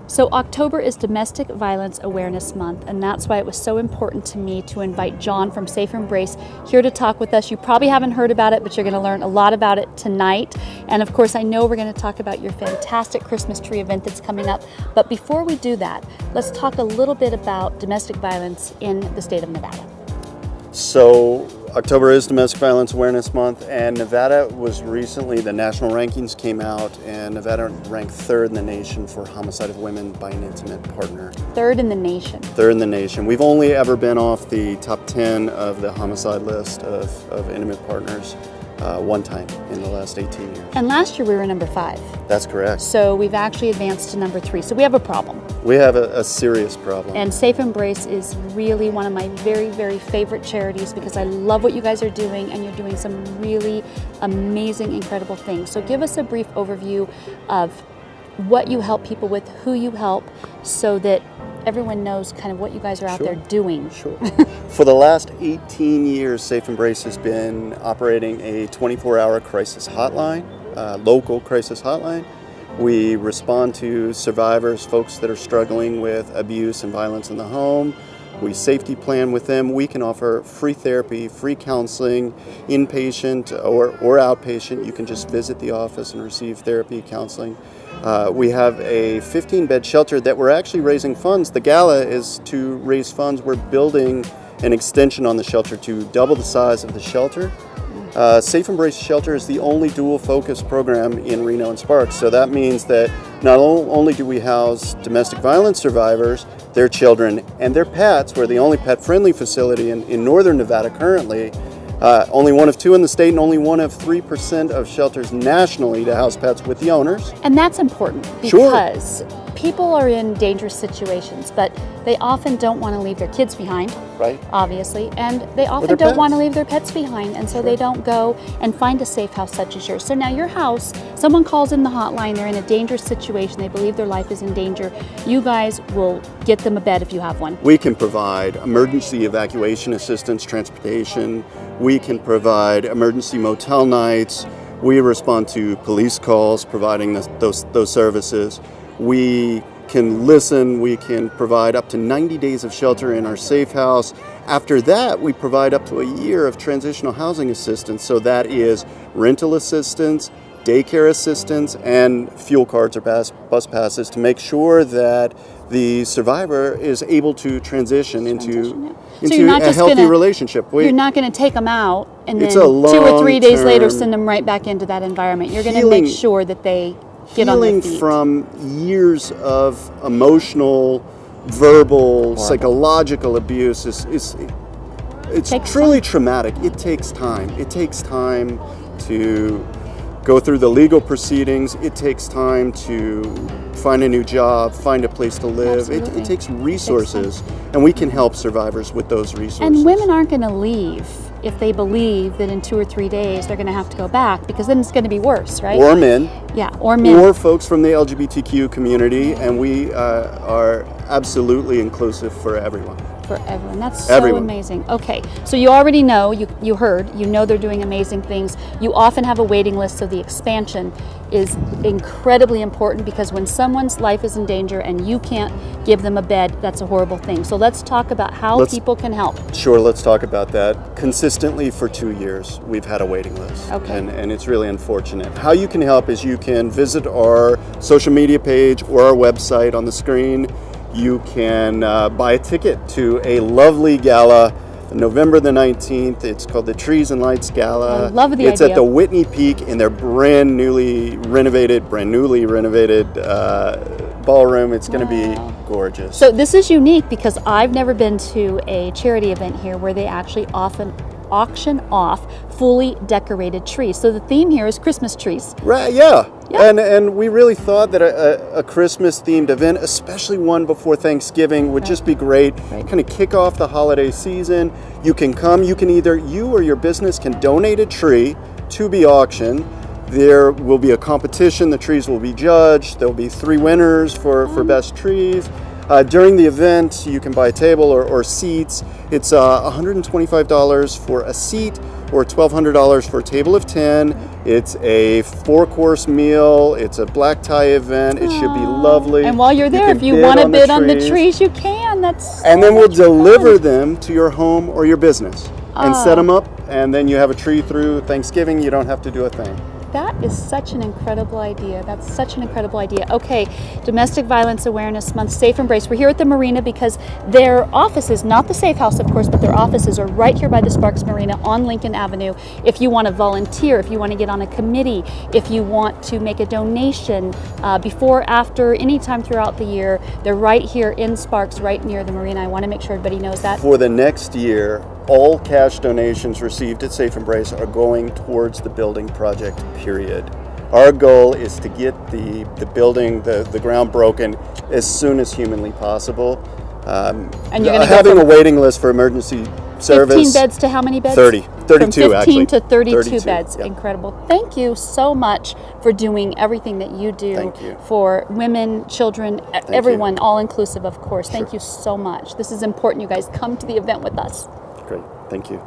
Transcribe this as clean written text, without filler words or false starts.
So October is Domestic Violence Awareness Month, and that's why it was so important to me to invite John from Safe Embrace here to talk with us. You probably haven't heard about it, but you're going to learn a lot about it tonight. And of course, I know we're going to talk about your fantastic Christmas tree event that's coming up. But before we do that, let's talk a little bit about domestic violence in the state of Nevada. So October is Domestic Violence Awareness Month, and Nevada was recently, the national rankings came out, and Nevada ranked third in the nation for homicide of women by an intimate partner. Third in the nation. Third in the nation. We've only ever been off the top 10 of the homicide list of intimate partners one time in the last 18 years. And last year we were number 5. That's correct. So we've actually advanced to number 3. So we have a problem. We have a serious problem. And Safe Embrace is really one of my very, very favorite charities because I love what you guys are doing, and you're doing some really amazing, incredible things. So give us a brief overview of what you help people with, who you help, so that everyone knows kind of what you guys are out there doing. Sure. For the last 18 years, Safe Embrace has been operating a 24-hour crisis hotline, local crisis hotline. We respond to survivors, folks that are struggling with abuse and violence in the home. We safety plan with them. We can offer free therapy, free counseling, inpatient or outpatient. You can just visit the office and receive therapy, counseling. We have a 15-bed shelter that we're actually raising funds. The gala is to raise funds. We're building an extension on the shelter to double the size of the shelter. Safe Embrace Shelter is the only dual-focus program in Reno and Sparks. So that means that not only do we house domestic violence survivors, their children, and their pets. We're the only pet-friendly facility in northern Nevada currently. Only one of 2 in the state, and only one of 3% of shelters nationally to house pets with the owners. And that's important because people are in dangerous situations, but they often don't want to leave their kids behind, right? Obviously, and they often don't want to leave their pets behind, and so they don't go and find a safe house such as yours. So now your house, someone calls in the hotline, they're in a dangerous situation, they believe their life is in danger. You guys will get them a bed if you have one. We can provide emergency evacuation assistance, transportation. We can provide emergency motel nights. We respond to police calls, providing those services. We can listen. We can provide up to 90 days of shelter in our safe house. After that, we provide up to a year of transitional housing assistance. So that is rental assistance, daycare assistance, and fuel cards or bus passes to make sure that the survivor is able to transition into a healthy relationship. You're not going to take them out and then 2 or 3 days later send them right back into that environment. You're going to make sure that they get on their feet. Healing from years of emotional, verbal, psychological abuse it's truly traumatic. It takes time. It takes time to go through the legal proceedings. It takes time to find a new job, find a place to live. It takes resources, and we can help survivors with those resources. And women aren't going to leave if they believe that in 2 or 3 days they're going to have to go back, because then it's going to be worse, right? Or men. Yeah, or men. Or folks from the LGBTQ community, and we are absolutely inclusive for everyone. For everyone. That's so amazing. Okay, so you already know, you heard, you know they're doing amazing things. You often have a waiting list, so the expansion is incredibly important, because when someone's life is in danger and you can't give them a bed, that's a horrible thing. So let's talk about how people can help. Sure, let's talk about that. Consistently for 2 years, we've had a waiting list. Okay. And it's really unfortunate. How you can help is you can visit our social media page or our website on the screen. You can buy a ticket to a lovely gala, November the 19th. It's called the Trees and Lights Gala. I love the idea. It's at the Whitney Peak in their brand newly renovated ballroom. It's going to be gorgeous. So this is unique because I've never been to a charity event here where they actually often auction off fully decorated trees. So the theme here is Christmas trees. Right, yeah. And we really thought that a Christmas themed event, especially one before Thanksgiving, would just be great. Kind of kick off the holiday season. You can come, you can either, you or your business can donate a tree to be auctioned. There will be a competition, the trees will be judged. There'll be 3 winners for best trees. During the event, you can buy a table or seats. It's $125 for a seat. or $1,200 for a table of 10. It's a 4-course meal. It's a black tie event. It should be lovely. And while you're there, can if you want to bid on the trees. trees, you can. That's And then we'll much deliver fun. them to your home or your business and set them up, and then you have a tree through Thanksgiving. You don't have to do a thing. That is such an incredible idea. That's such an incredible idea. Okay, Domestic Violence Awareness Month, Safe Embrace. We're here at the marina because their offices, not the Safe House, of course, but their offices are right here by the Sparks Marina on Lincoln Avenue. If you want to volunteer, if you want to get on a committee, if you want to make a donation before, after, anytime throughout the year, they're right here in Sparks, right near the marina. I want to make sure everybody knows that. For the next year, all cash donations received at Safe Embrace are going towards the building project, period. Our goal is to get the building, the ground broken as soon as humanly possible. And you're going to having a waiting list for emergency service. 15 beds to how many beds? 30. 32 From 15 actually. to 32 32, beds. yeah. Incredible. Thank you so much for doing everything that you do Thank you. for women, children, everyone, all inclusive, of course. Thank you so much. This is important, you guys. Come to the event with us. Great. Thank you.